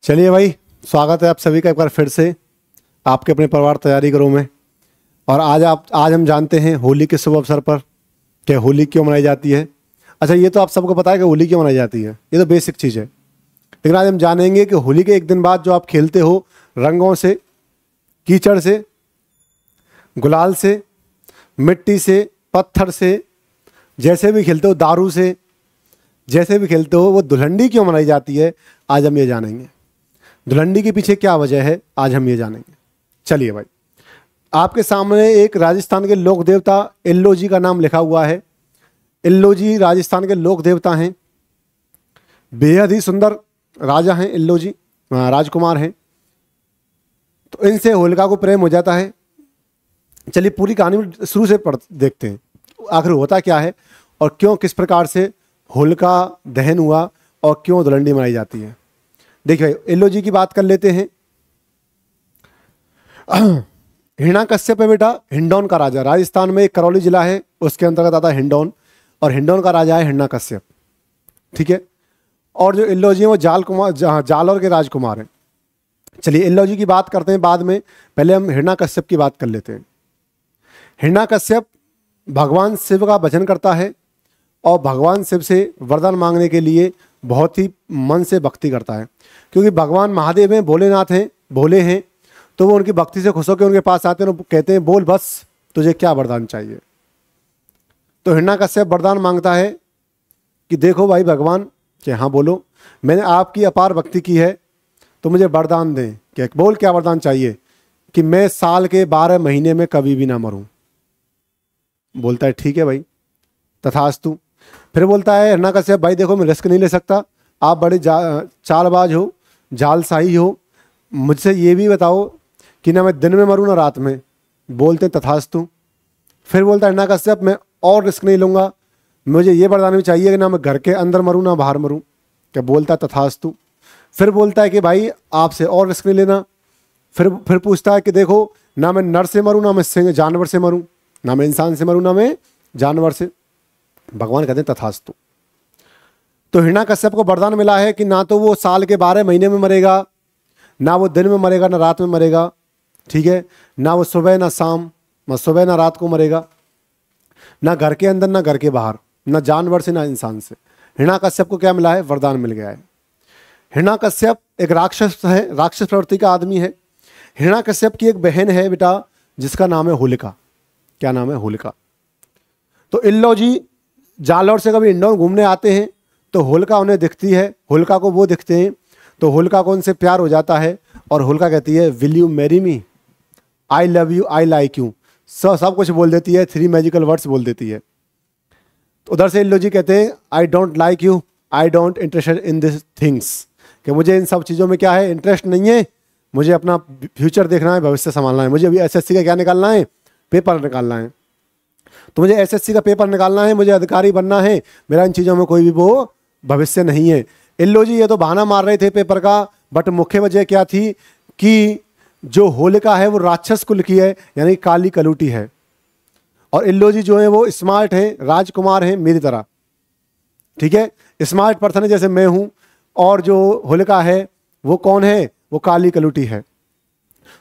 चलिए भाई, स्वागत है आप सभी का एक बार फिर से आपके अपने परिवार तैयारी करो में। और आज हम जानते हैं होली के शुभ अवसर पर कि होली क्यों मनाई जाती है। अच्छा, ये तो आप सबको पता है कि होली क्यों मनाई जाती है, ये तो बेसिक चीज़ है। लेकिन आज हम जानेंगे कि होली के एक दिन बाद जो आप खेलते हो रंगों से, कीचड़ से, गुलाल से, मिट्टी से, पत्थर से, जैसे भी खेलते हो, दारू से, जैसे भी खेलते हो, वो धुलंडी क्यों मनाई जाती है, आज हम ये जानेंगे। धुलंडी के पीछे क्या वजह है, आज हम ये जानेंगे। चलिए भाई, आपके सामने एक राजस्थान के लोक देवता इल्लो जी का नाम लिखा हुआ है। इल्लो जी राजस्थान के लोक देवता हैं, बेहद ही सुंदर राजा हैं इल्लो जी, राजकुमार हैं। तो इनसे होलिका को प्रेम हो जाता है। चलिए पूरी कहानी शुरू से देखते हैं, आखिर होता क्या है और क्यों, किस प्रकार से होलिका दहन हुआ और क्यों धुलंडी मनाई जाती है। देखिए भाई, इल्लो जी की बात कर लेते हैं। हिरण्यकश्यप है बेटा हिंडौन का राजा। राजस्थान में एक करौली जिला है, उसके अंतर्गत आता है हिंडौन, और हिंडौन का राजा है हिरण्यकश्यप। ठीक है। और जो इल्लो जी हैं वो जालौर के राजकुमार हैं। चलिए इल्लो जी की बात करते हैं बाद में, पहले हम हिरण्यकश्यप की बात कर लेते हैं। हिरण्यकश्यप भगवान शिव का भजन करता है और भगवान शिव से वरदान मांगने के लिए बहुत ही मन से भक्ति करता है, क्योंकि भगवान महादेव हैं, भोलेनाथ हैं, भोले हैं। तो वो उनकी भक्ति से खुश होकर उनके पास आते हैं और कहते हैं बोल बस तुझे क्या वरदान चाहिए। तो हिरण्यकश्यप वरदान मांगता है कि देखो भाई भगवान, कि हाँ बोलो, मैंने आपकी अपार भक्ति की है तो मुझे वरदान दें। कि बोल क्या वरदान चाहिए। कि मैं साल के 12 महीने में कभी भी ना मरूं। बोलता है ठीक है भाई, तथास्तु। फिर बोलता है हिरण्यकश्यप भाई देखो मैं रिस्क नहीं ले सकता, आप बड़े चालबाज हो, जालसाही हो, मुझसे ये भी बताओ कि ना मैं दिन में मरूं ना रात में। बोलते तथास्तु। फिर बोलता है हिरण्यकश्यप मैं और रिस्क नहीं लूँगा, मुझे ये वरदान भी चाहिए कि ना मैं घर के अंदर मरूं ना बाहर मरूं। क्या बोलता तथास्तु। फिर बोलता है कि भाई आपसे और रिस्क नहीं लेना। फिर पूछता है कि देखो ना मैं नर से मरूं ना मैं जानवर से मरूं, ना मैं इंसान से मरूं ना मैं जानवर से। भगवान कहते हैं तथास्तु। तो हिरण्यकश्यप को वरदान मिला है कि ना तो वो साल के 12 महीने में मरेगा, ना वो दिन में मरेगा ना रात में मरेगा। ठीक है। ना वो सुबह ना शाम, ना सुबह ना रात को मरेगा, ना घर के अंदर ना घर के बाहर, ना जानवर से ना इंसान से। हिरण्यकश्यप को क्या मिला है, वरदान मिल गया है। हिरण्यकश्यप एक राक्षस है, राक्षस प्रवृत्ति का आदमी है। हिरण्यकश्यप की एक बहन है बेटा जिसका नाम है होलिका। क्या नाम है, होलिका। तो इल्लो जी जालौर से कभी हिंडौन घूमने आते हैं तो होलिका उन्हें दिखती है, होलिका को वो दिखते हैं। तो होलिका को उनसे प्यार हो जाता है और होलिका कहती है will you marry me, I love you, I like you, सब कुछ बोल देती है, 3 मैजिकल वर्ड्स बोल देती है। तो उधर से इल्लो जी कहते हैं I don't like you, I don't interested in this things, कि मुझे इन सब चीज़ों में क्या है, इंटरेस्ट नहीं है, मुझे अपना फ्यूचर देखना है, भविष्य संभालना है, मुझे अभी एसएससी का क्या निकालना है, पेपर निकालना है। तो मुझे एसएससी का पेपर निकालना है, मुझे अधिकारी बनना है, मेरा इन चीज़ों में कोई भी वो भविष्य नहीं है। इल्लो जी ये तो बहाना मार रहे थे पेपर का, बट मुख्य वजह क्या थी कि जो होलिका है वो राक्षस कुल की है, यानी काली कलूटी है। और इल्लो जी जो है वो स्मार्ट हैं, राजकुमार हैं मेरी तरह। ठीक है, स्मार्ट पर्सन है जैसे मैं हूँ। और जो होलिका है वो कौन है, वो काली कलूटी है।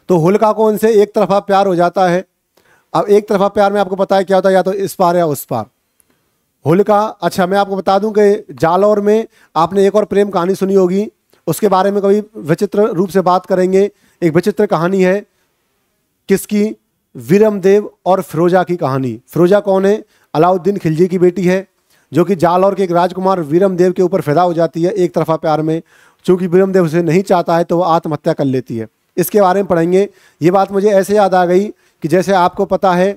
तो होलिका को उनसे एक तरफा प्यार हो जाता है। अब एक तरफा प्यार में आपको पता है क्या होता है, या तो इस पार या उस पार। होलिका, अच्छा मैं आपको बता दूं कि जालौर में आपने एक और प्रेम कहानी सुनी होगी, उसके बारे में कभी विचित्र रूप से बात करेंगे। एक विचित्र कहानी है, किसकी, वीरमदेव और फिरोजा की कहानी। फिरोजा कौन है, अलाउद्दीन खिलजी की बेटी है, जो कि जालौर के एक राजकुमार वीरमदेव के ऊपर फिदा हो जाती है एक तरफा प्यार में। चूंकि वीरमदेव उसे नहीं चाहता है तो वो आत्महत्या कर लेती है। इसके बारे में पढ़ेंगे। ये बात मुझे ऐसे याद आ गई कि जैसे आपको पता है,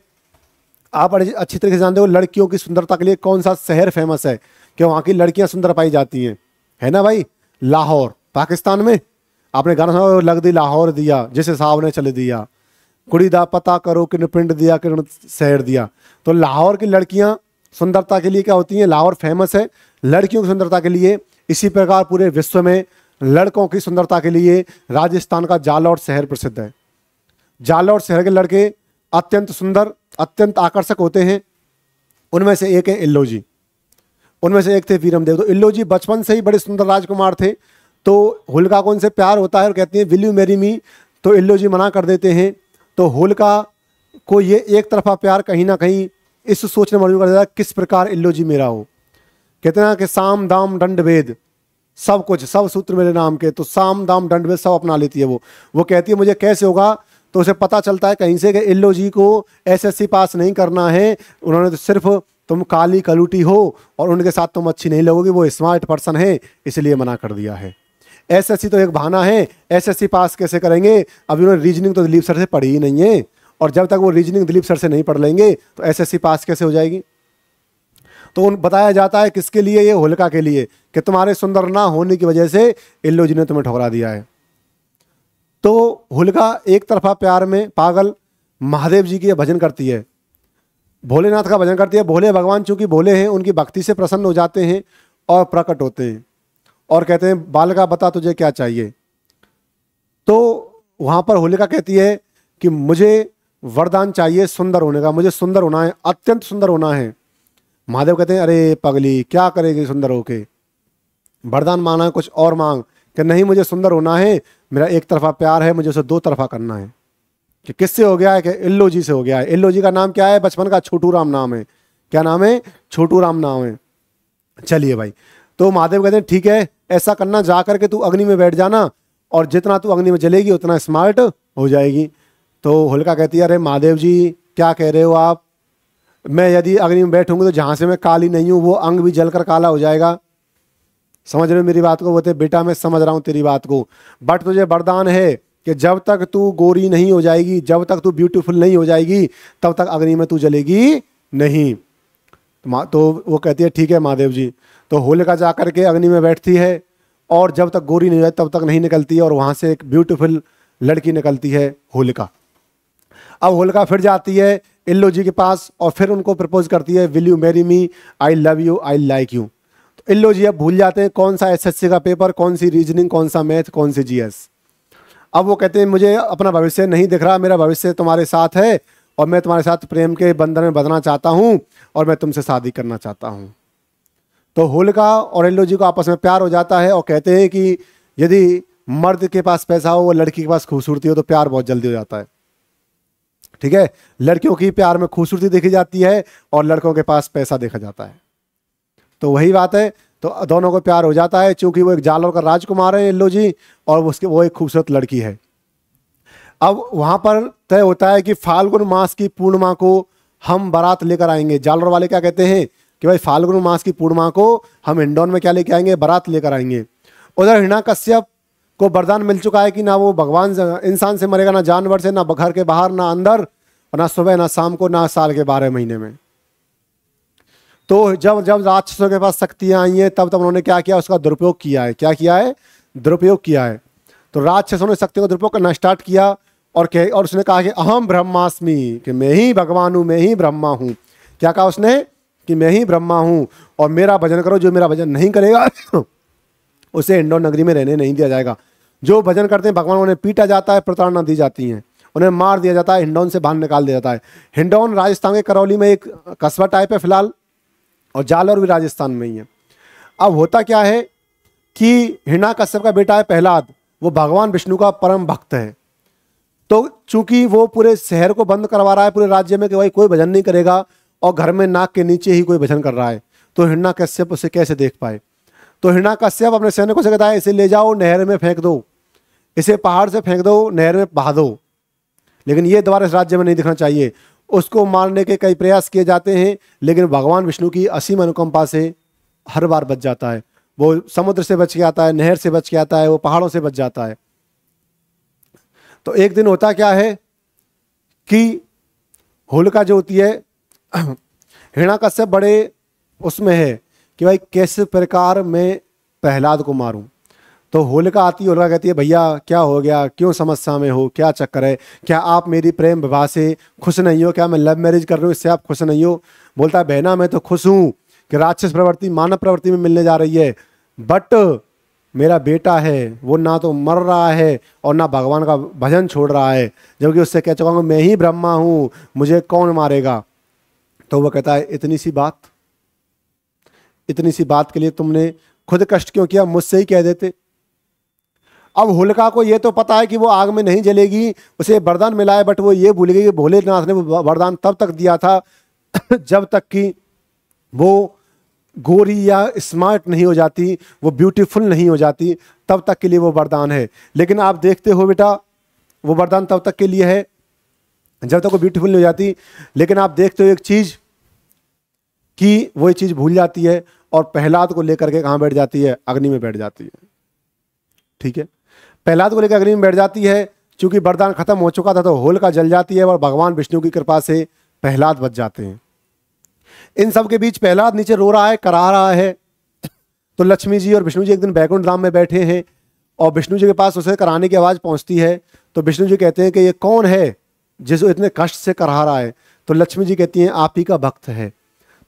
आप अच्छी तरीके से जानते हो लड़कियों की सुंदरता के लिए कौन सा शहर फेमस है, कि वहाँ की लड़कियाँ सुंदर पाई जाती हैं, है ना भाई, लाहौर, पाकिस्तान में। आपने गाना सुना, लग दी लाहौर दिया जिस हिसाब ने चल दिया, कुड़ी दा पता करो किन पिंड दिया किन शहर दिया। तो लाहौर की लड़कियाँ सुंदरता के लिए क्या होती हैं, लाहौर फेमस है लड़कियों की सुंदरता के लिए। इसी प्रकार पूरे विश्व में लड़कों की सुंदरता के लिए राजस्थान का जालौर शहर प्रसिद्ध है। जालौर शहर के लड़के अत्यंत सुंदर, अत्यंत आकर्षक होते हैं। उनमें से एक है इल्लो जी, उनमें से एक थे वीरमदेव। तो इल्लो जी बचपन से ही बड़े सुंदर राजकुमार थे। तो होलिका को उनसे प्यार होता है और कहती है विल यू मैरी मी, तो इल्लो जी मना कर देते हैं। तो होलिका को ये एक तरफा प्यार कहीं ना कहीं इस सोचने मजबूर कर देता है किस प्रकार इल्लो जी मेरा हो। कहते हैं कि साम दाम दंड भेद सब कुछ, सब सूत्र मेरे नाम के, तो साम दाम दंड भेद सब अपना लेती है वो कहती है मुझे कैसे होगा। तो उसे पता चलता है कहीं से कि इल्लो जी को एसएससी पास नहीं करना है, उन्होंने तो सिर्फ तुम काली कलूटी हो और उनके साथ तुम अच्छी नहीं लगोगी, वो स्मार्ट पर्सन है इसलिए मना कर दिया है। एसएससी तो एक बहाना है, एसएससी पास कैसे करेंगे, अभी उन्होंने रीजनिंग तो दिलीप सर से पढ़ी ही नहीं है, और जब तक वो रीजनिंग दिलीप सर से नहीं पढ़ लेंगे तो एसएससी पास कैसे हो जाएगी। तो उन बताया जाता है किसके लिए, ये होलिका के लिए, कि तुम्हारे सुंदर ना होने की वजह से इल्लो जी ने तुम्हें ठुकरा दिया है। तो होलिका एक तरफा प्यार में पागल महादेव जी की भजन करती है, भोलेनाथ का भजन करती है। भोले भगवान चूंकि भोले हैं, उनकी भक्ति से प्रसन्न हो जाते हैं और प्रकट होते हैं और कहते हैं बालका बता तुझे क्या चाहिए। तो वहां पर होलिका कहती है कि मुझे वरदान चाहिए सुंदर होने का, मुझे सुंदर होना है, अत्यंत सुंदर होना है। महादेव कहते हैं अरे पगली क्या करेगी सुंदर होके, वरदान मांगना है कुछ और मांग। कि नहीं मुझे सुंदर होना है, मेरा एक तरफा प्यार है, मुझे उसे दो तरफा करना है। कि किससे हो गया है, कि इल्लो जी से हो गया है। इल्लो जी का नाम क्या है, बचपन का छोटू राम नाम है। क्या नाम है, छोटू राम नाम है। चलिए भाई, तो महादेव कहते हैं ठीक है ऐसा करना, जा करके तू अग्नि में बैठ जाना और जितना तू अग्नि में जलेगी उतना स्मार्ट हो जाएगी। तो होलिका कहती है अरे महादेव जी क्या कह रहे हो आप, मैं यदि अग्नि में बैठूंगी तो जहां से मैं काली नहीं हूं वो अंग भी जलकर काला हो जाएगा। समझ रहे हो मेरी बात को। बोलते बेटा मैं समझ रहा हूं तेरी बात को, बट तुझे वरदान है कि जब तक तू गोरी नहीं हो जाएगी, जब तक तू ब्यूटीफुल नहीं हो जाएगी, तब तक अग्नि में तू जलेगी नहीं। तो वो कहती है ठीक है महादेव जी। तो होलिका जा करके अग्नि में बैठती है और जब तक गोरी नहीं हो जाती तब तक नहीं निकलती है, और वहां से एक ब्यूटीफुल लड़की निकलती है होलिका। अब होलिका फिर जाती है इल्लो जी के पास और फिर उनको प्रपोज करती है will you marry me, I love you, I like you. तो इल्लो जी अब भूल जाते हैं कौन सा एसएससी का पेपर, कौन सी रीजनिंग, कौन सा मैथ, कौन सी जीएस। अब वो कहते हैं मुझे अपना भविष्य नहीं दिख रहा, मेरा भविष्य तुम्हारे साथ है और मैं तुम्हारे साथ प्रेम के बंधन में बंधना चाहता हूँ और मैं तुमसे शादी करना चाहता हूँ। तो होलिका और इल्लो जी को आपस में प्यार हो जाता है और कहते हैं कि यदि मर्द के पास पैसा हो, वो लड़की के पास खूबसूरती हो, तो प्यार बहुत जल्दी हो जाता है। ठीक है, लड़कियों की प्यार में खूबसूरती देखी जाती है और लड़कों के पास पैसा देखा जाता है। तो वही बात है, तो दोनों को प्यार हो जाता है, चूंकि वो एक जालौर का राजकुमार है इल्लो जी और वो एक खूबसूरत लड़की है। अब वहां पर तय होता है कि फाल्गुन मास की पूर्णिमा को हम बारात लेकर आएंगे। जालौर वाले क्या कहते हैं कि भाई फाल्गुन मास की पूर्णिमा को हम हिंडौन में क्या लेके आएंगे, बारात लेकर आएंगे। उधर हिरण्याकश्यप को वरदान मिल चुका है कि ना वो भगवान इंसान से मरेगा, ना जानवर से, ना घर के बाहर, ना अंदर, और ना सुबह ना शाम को, ना साल के 12 महीने में। तो जब जब राक्षसों के पास शक्तियां आई हैं तब उन्होंने क्या किया, उसका दुरुपयोग किया है। क्या किया है, दुरुपयोग किया है। तो राक्षसों ने शक्ति का दुरुपयोग करना स्टार्ट किया और उसने कहा कि अहम ब्रह्मास्मि, कि मैं ही भगवान हूं, मैं ही ब्रह्मा हूं। क्या कहा उसने, कि मैं ही ब्रह्मा हूं और मेरा भजन करो, जो मेरा भजन नहीं करेगा उसे हिंडौन नगरी में रहने नहीं दिया जाएगा। जो भजन करते हैं भगवान उन्हें पीटा जाता है, प्रताड़ना दी जाती है, उन्हें मार दिया जाता है, हिंडौन से बाहर निकाल दिया जाता है। हिंडौन राजस्थान के करौली में एक कस्बा टाइप है फिलहाल, और जालौर भी राजस्थान में ही है। अब होता क्या है कि हिरण्याकश्यप का बेटा है प्रहलाद, वो भगवान विष्णु का परम भक्त है। तो चूंकि वो पूरे शहर को बंद करवा रहा है, पूरे राज्य में, कि भाई कोई भजन नहीं करेगा, और घर में नाक के नीचे ही कोई भजन कर रहा है, तो हिरण्याकश्यप उसे कैसे देख पाए। तो हिरण्याकश्यप अपने सैनिकों से कहता है इसे ले जाओ नहर में फेंक दो, इसे पहाड़ से फेंक दो, नहर में बहा दो, लेकिन ये दोबारा इस राज्य में नहीं दिखना चाहिए। उसको मारने के कई प्रयास किए जाते हैं, लेकिन भगवान विष्णु की असीम अनुकंपा से हर बार बच जाता है। वो समुद्र से बच के आता है, नहर से बच के आता है, वो पहाड़ों से बच जाता है। तो एक दिन होता क्या है कि होलिका जो होती है, हिरण्याकश्यप बड़े उसमें है कि भाई कैसे प्रकार मैं प्रहलाद को मारूं। तो होलिका आती है, होलिका कहती है भैया क्या हो गया, क्यों समस्या में हो, क्या चक्कर है, क्या आप मेरी प्रेम विवाह से खुश नहीं हो, क्या मैं लव मैरिज कर रही हूँ इससे आप खुश नहीं हो। बोलता है बहना मैं तो खुश हूँ कि राक्षस प्रवृत्ति मानव प्रवृत्ति में मिलने जा रही है, बट मेरा बेटा है वो ना तो मर रहा है और ना भगवान का भजन छोड़ रहा है, जबकि उससे कह चुका हूँ मैं ही ब्रह्मा हूँ, मुझे कौन मारेगा। तो वो कहता है इतनी सी बात के लिए तुमने खुद कष्ट क्यों किया, मुझसे ही कह देते। अब होलिका को ये तो पता है कि वो आग में नहीं जलेगी, उसे वरदान मिला है, बट वो ये भूल गई कि भोलेनाथ ने वो वरदान तब तक दिया था जब तक कि वो गोरी या स्मार्ट नहीं हो जाती, वो ब्यूटीफुल नहीं हो जाती, तब तक के लिए वो वरदान है। लेकिन आप देखते हो बेटा, वो वरदान तब तक के लिए है जब तक वो ब्यूटीफुल नहीं हो जाती। लेकिन आप देखते हो एक चीज कि वो ये चीज भूल जाती है और प्रहलाद को लेकर के कहाँ बैठ जाती है? अग्नि में बैठ जाती है। ठीक है, प्रहलाद को लेकर अग्नि में बैठ जाती है। चूंकि वरदान खत्म हो चुका था तो होलिका जल जाती है और भगवान विष्णु की कृपा से प्रहलाद बच जाते हैं। इन सब के बीच प्रहलाद नीचे रो रहा है, करा रहा है। तो लक्ष्मी जी और विष्णु जी एक दिन बैकुंठ धाम में बैठे हैं और विष्णु जी के पास उसे कराने की आवाज़ पहुंचती है। तो विष्णु जी कहते हैं कि ये कौन है जिसको इतने कष्ट से करा रहा है? तो लक्ष्मी जी कहती हैं आप ही का भक्त है।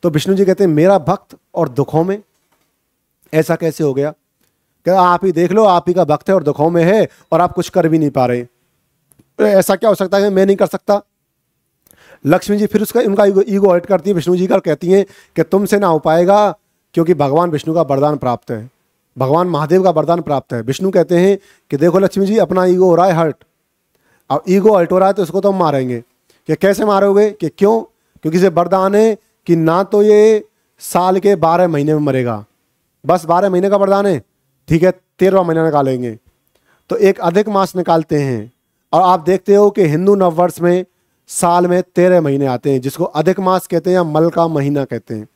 तो विष्णु जी कहते हैं मेरा भक्त और दुखों में? ऐसा कैसे हो गया? क्या आप ही देख लो, आप ही का भक्त है और दुखों में है और आप कुछ कर भी नहीं पा रहे। ऐसा क्या हो सकता है, मैं नहीं कर सकता? लक्ष्मी जी फिर उसका उनका ईगो हर्ट करती है विष्णु जी का, कहती हैं कि तुमसे ना हो पाएगा क्योंकि भगवान विष्णु का वरदान प्राप्त है, भगवान महादेव का वरदान प्राप्त है। विष्णु कहते हैं कि देखो लक्ष्मी जी, अपना ईगो हो रहा है हर्ट। अब ईगो हर्ट हो रहा है तो उसको तो हम मारेंगे। कि कैसे मारोगे? कि क्यों? क्योंकि इसे वरदान है कि ना तो ये साल के 12 महीने में मरेगा, बस 12 महीने का वरदान है। ठीक है, 13वां महीना निकालेंगे तो एक अधिक मास निकालते हैं। और आप देखते हो कि हिंदू नववर्ष में साल में 13 महीने आते हैं, जिसको अधिक मास कहते हैं या मल का महीना कहते हैं।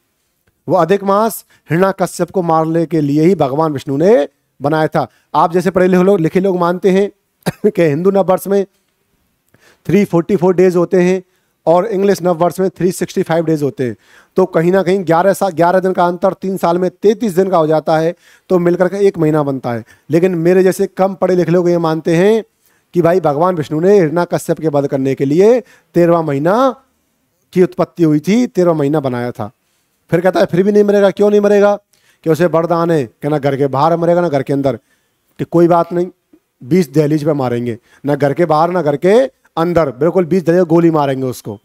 वो अधिक मास हिरण्याकश्यप को मारने के लिए ही भगवान विष्णु ने बनाया था। आप जैसे पढ़े लिखे लोग मानते हैं कि हिंदू नववर्ष में 344 डेज होते हैं और इंग्लिश नववर्ष में 365 डेज होते हैं। तो कहीं ना कहीं 11 दिन का अंतर 3 साल में 33 दिन का हो जाता है, तो मिलकर के 1 महीना बनता है। लेकिन मेरे जैसे कम पढ़े लिखे लोग ये मानते हैं कि भाई भगवान विष्णु ने हिरण्याकश्यप के वध करने के लिए 13वां महीना की उत्पत्ति हुई थी, 13वां महीना बनाया था। फिर कहता है फिर भी नहीं मरेगा। क्यों नहीं मरेगा? कि उसे वरदान है कि ना घर के बाहर मरेगा ना घर के अंदर। कि कोई बात नहीं, 20 दहलीज पे मारेंगे, ना घर के बाहर ना घर के अंदर, बिल्कुल 20 दहलीज गोली मारेंगे उसको।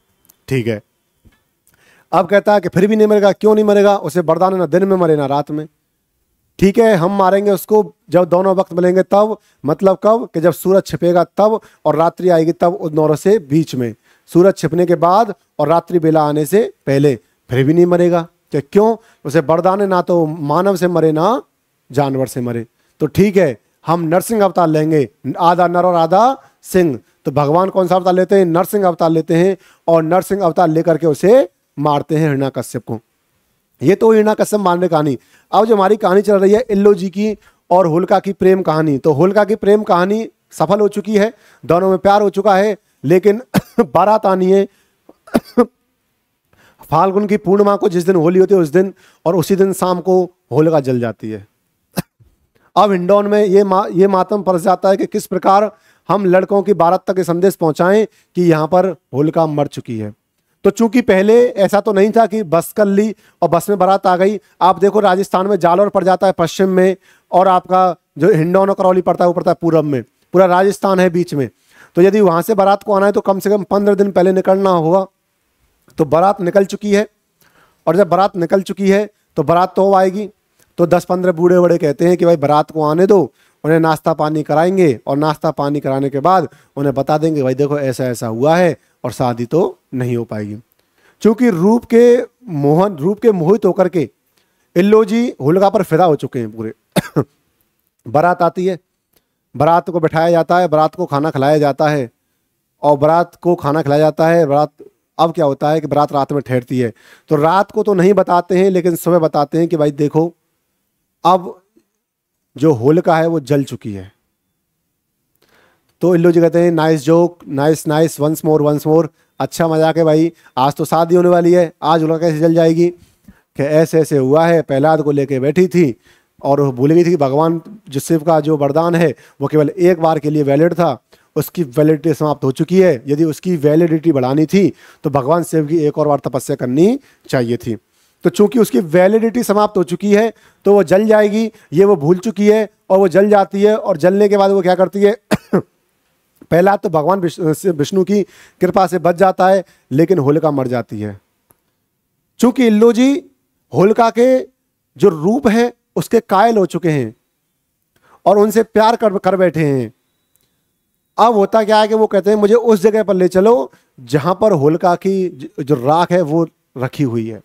ठीक है, अब कहता है कि फिर भी नहीं मरेगा। क्यों नहीं मरेगा? उसे वरदान है ना दिन में मरे ना रात में। ठीक है, हम मारेंगे उसको जब दोनों वक्त मिलेंगे तब। मतलब कब? कि जब सूरज छिपेगा तब और रात्रि आएगी तब, उन दोनों से बीच में। सूरज छिपने के बाद और रात्रि बेला आने से पहले। फिर भी नहीं मरेगा। कि क्यों? उसे वरदान है ना तो मानव से मरे ना जानवर से मरे। तो ठीक है, हम नरसिंह अवतार लेंगे, आधा नर और आधा सिंह। तो भगवान कौन सा अवतार लेते हैं? नरसिंह अवतार लेते हैं और नरसिंह अवतार लेकर के उसे मारते हैं हिरण्याकश्यप को। ये तो हिरण्याकश्यप मारने कहानी। अब जो हमारी कहानी चल रही है इल्लो जी की और होलिका की प्रेम कहानी। तो होलिका की प्रेम कहानी सफल हो चुकी है, दोनों में प्यार हो चुका है। लेकिन बारात आनी है फाल्गुन की पूर्णिमा को, जिस दिन होली होती है उस दिन, और उसी दिन शाम को होलिका जल जाती है। अब हिंडौन में ये मातम परस जाता है कि किस प्रकार हम लड़कों की बारात तक ये संदेश पहुंचाएं कि यहाँ पर होलिका मर चुकी है। तो चूंकि पहले ऐसा तो नहीं था कि बस कर ली और बस में बारात आ गई। आप देखो राजस्थान में जालौर पड़ जाता है पश्चिम में, और आपका जो हिंडौन और करौली पड़ता है वो पड़ता है पूरब में। पूरा राजस्थान है बीच में। तो यदि वहां से बारात को आना है तो कम से कम 15 दिन पहले निकलना होगा। तो बारात निकल चुकी है, और जब बारात निकल चुकी है तो बारात तो आएगी। तो 10-15 बूढ़े बड़े कहते हैं कि भाई बारात को आने दो, उन्हें नाश्ता पानी कराएंगे और नाश्ता पानी कराने के बाद उन्हें बता देंगे भाई देखो ऐसा ऐसा हुआ है और शादी तो नहीं हो पाएगी। क्योंकि रूप के मोहित होकर के इल्लो जी होलिका पर फिदा हो चुके हैं पूरे। बारात आती है, बारात को बिठाया जाता है, बारात को खाना खिलाया जाता है, और बारात को खाना खिलाया जाता है। बारात अब क्या होता है कि बारात रात में ठहरती है। तो रात को तो नहीं बताते हैं, लेकिन सुबह बताते हैं कि भाई देखो अब जो होलिका है वो जल चुकी है। तो इल्लू जी कहते हैं nice joke, nice nice, once more. अच्छा मजाक है भाई, आज तो शादी होने वाली है, आज होलिका कैसे जल जाएगी? कि ऐसे ऐसे हुआ है, प्रहलाद को लेके बैठी थी और वो भूल गई थी कि भगवान जो शिव का जो वरदान है वो केवल एक बार के लिए वैलिड था, उसकी वैलिडिटी समाप्त हो चुकी है। यदि उसकी वैलिडिटी बढ़ानी थी तो भगवान शिव की एक और बार तपस्या करनी चाहिए थी। तो चूंकि उसकी वैलिडिटी समाप्त हो चुकी है तो वो जल जाएगी, ये वो भूल चुकी है और वो जल जाती है। और जलने के बाद वो क्या करती है? पहला तो भगवान विष्णु की कृपा से बच जाता है, लेकिन होलिका मर जाती है। चूंकि इल्लो जी होलिका के जो रूप है उसके कायल हो चुके हैं और उनसे प्यार कर बैठे हैं। अब होता क्या है कि वो कहते हैं मुझे उस जगह पर ले चलो जहां पर होलिका की जो राख है वो रखी हुई है।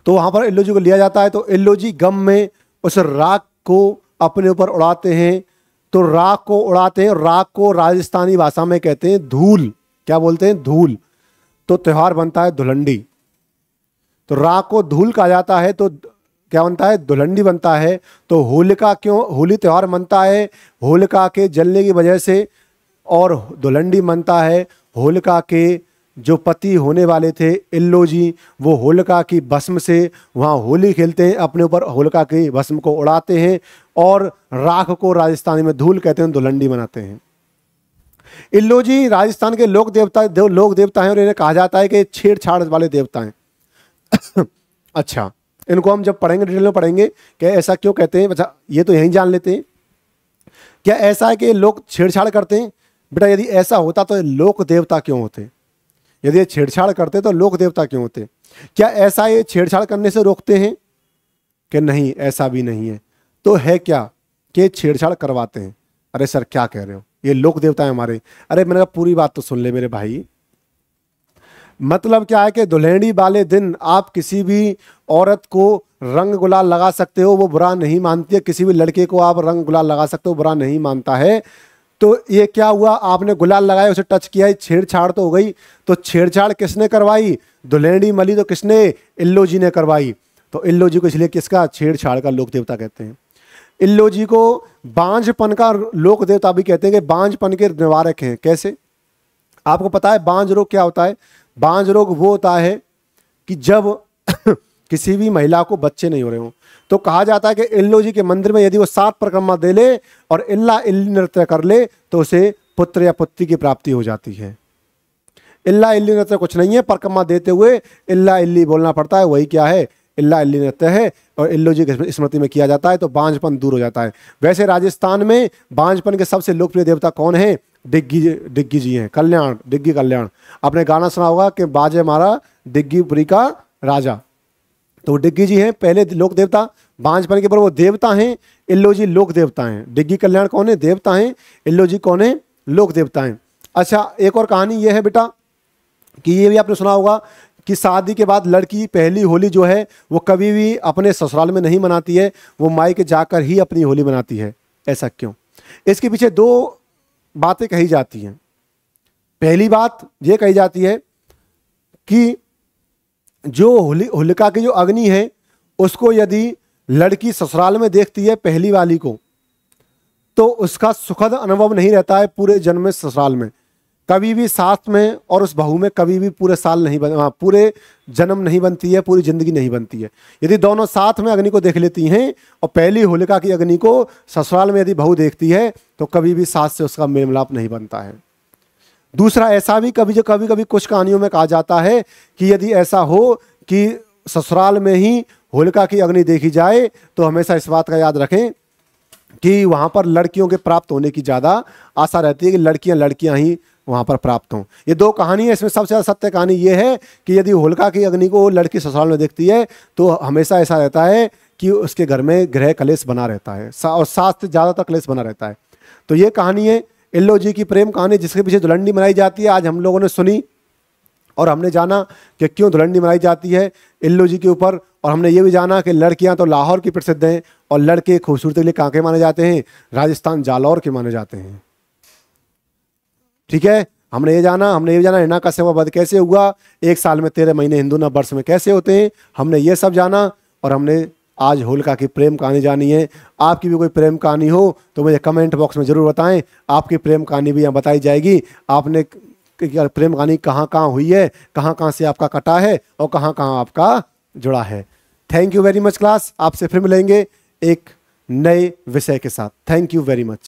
तो वहां पर इल्लू जी को लिया जाता है। तो इल्लू जी गम में उस राख को अपने ऊपर उड़ाते हैं। तो राख को उड़ाते हैं, राख को राजस्थानी भाषा में कहते हैं धूल। क्या बोलते हैं? धूल। तो त्योहार बनता है धुलंडी। तो राख को धूल कहा जाता है तो क्या बनता है? धुलंडी बनता है। तो होलिका क्यों होली त्यौहार बनता है? होलिका के जलने की वजह से। और धुलंडी बनता है होलिका के जो पति होने वाले थे इल्लो जी, वो होलिका की भस्म से वहाँ होली खेलते हैं, अपने ऊपर होलिका की भस्म को उड़ाते हैं और राख को राजस्थानी में धूल कहते हैं, धुलंडी बनाते हैं। इल्लो जी राजस्थान के लोक देवता हैं और इन्हें कहा जाता है कि छेड़छाड़ वाले देवता हैं। अच्छा, इनको हम जब पढ़ेंगे डिटेल में पढ़ेंगे कि ऐसा क्यों कहते हैं। अच्छा, ये तो यहीं जान लेते हैं। क्या ऐसा है कि लोग छेड़छाड़ करते हैं? बेटा यदि ऐसा होता तो लोक देवता क्यों होते? यदि ये छेड़छाड़ करते तो लोक देवता क्यों होते? क्या ऐसा ये छेड़छाड़ करने से रोकते हैं? कि नहीं, ऐसा भी नहीं है। तो है क्या कि छेड़छाड़ करवाते हैं? अरे सर क्या कह रहे हो, ये लोक देवता है हमारे। अरे मैंने कहा पूरी बात तो सुन ले मेरे भाई। मतलब क्या है कि दुल्हनी वाले दिन आप किसी भी औरत को रंग गुलाल लगा सकते हो, वो बुरा नहीं मानती है। किसी भी लड़के को आप रंग गुलाल लगा सकते हो, बुरा नहीं मानता है। तो ये क्या हुआ, आपने गुलाल लगाया, उसे टच किया, छेड़छाड़ तो हो गई। तो छेड़छाड़ किसने करवाई? दुल्हनी मली तो किसने? इल्लो जी ने करवाई। तो इल्लो जी को इसलिए किसका? छेड़छाड़ का लोक देवता कहते हैं। इल्लो जी को बांझपन का लोक देवता भी कहते हैं कि बांझपन के निवारक हैं। कैसे? आपको पता है बांझ रोग क्या होता है? बांझ रोग वो होता है कि जब किसी भी महिला को बच्चे नहीं हो रहे हो तो कहा जाता है कि इल्लो जी के मंदिर में यदि वो 7 परिक्रमा दे ले और इल्ला इल्ली नृत्य कर ले तो उसे पुत्र या पुत्री की प्राप्ति हो जाती है। इल्ला इल्ली नृत्य कुछ नहीं है, परिक्रमा देते हुए इल्ला इल्ली बोलना पड़ता है, वही क्या है? इल्ला इल्ली नृत्य है और इल्लो जी की स्मृति में किया जाता है तो बांझपन दूर हो जाता है। वैसे राजस्थान में बांझपन के सबसे लोकप्रिय देवता कौन है? डिग्गी जी हैं, कल्याण, डिग्गी कल्याण। आपने गाना सुना होगा कि बाजे मारा डिग्गीपुरी का राजा। तो डिग्गी जी हैं पहले लोक देवता, बांझपन के पर वो देवता हैं। इल्लो जी लोक देवता हैं। डिग्गी कल्याण कौन है? देवता हैं। इल्लो जी कौन है? लोक देवता हैं। अच्छा, एक और कहानी ये है बेटा कि ये भी आपने सुना होगा कि शादी के बाद लड़की पहली होली जो है वो कभी भी अपने ससुराल में नहीं मनाती है, वो मायके जाकर ही अपनी होली मनाती है। ऐसा क्यों? इसके पीछे 2 बातें कही जाती हैं। पहली बात यह कही जाती है कि जो होलिका की जो अग्नि है उसको यदि लड़की ससुराल में देखती है पहली वाली को तो उसका सुखद अनुभव नहीं रहता है पूरे जन्म में ससुराल में, कभी भी साथ में, और उस बहू में कभी भी पूरे साल नहीं पूरे जन्म नहीं बनती है, पूरी जिंदगी नहीं बनती है। यदि दोनों साथ में अग्नि को देख लेती हैं और पहली होलिका की अग्नि को ससुराल में यदि बहू देखती है तो कभी भी सास से उसका मेल मिलाप नहीं बनता है। दूसरा, ऐसा भी कभी कभी कुछ कहानियों में कहा जाता है कि यदि ऐसा हो कि ससुराल में ही होलिका की अग्नि देखी जाए तो हमेशा इस बात का याद रखें कि वहां पर लड़कियों के प्राप्त होने की ज़्यादा आशा रहती है कि लड़कियां ही वहां पर प्राप्त हों। ये 2 कहानी है, इसमें सबसे ज़्यादा सत्य कहानी ये है कि यदि होलिका की अग्नि को लड़की ससुराल में देखती है तो हमेशा ऐसा रहता है कि उसके घर में गृह कलेश बना रहता है और सास से ज़्यादातर कलेश बना रहता है। तो ये कहानी है इल्लो जी की प्रेम कहानी जिसके पीछे दुल्हनी मनाई जाती है। आज हम लोगों ने सुनी और हमने जाना कि क्यों दुल्हनी मनाई जाती है इल्लो जी के ऊपर, और हमने ये भी जाना कि लड़कियां तो लाहौर की प्रसिद्ध हैं और लड़के खूबसूरती के लिए कहाँ के माने जाते हैं? राजस्थान जालौर के माने जाते हैं। ठीक है, हमने ये जाना हिरण्यकश्यप का वध कैसे हुआ, 1 साल में 13 महीने हिंदू नव वर्ष में कैसे होते हैं, हमने ये सब जाना। और हमने आज होलिका की प्रेम कहानी जानी है। आपकी भी कोई प्रेम कहानी हो तो मुझे कमेंट बॉक्स में ज़रूर बताएं, आपकी प्रेम कहानी भी यहाँ बताई जाएगी। आपने प्रेम कहानी कहाँ कहाँ हुई है, कहाँ कहाँ से आपका कटा है और कहाँ कहाँ आपका जुड़ा है। Thank you very much class, आपसे फिर मिलेंगे एक नए विषय के साथ। Thank you very much.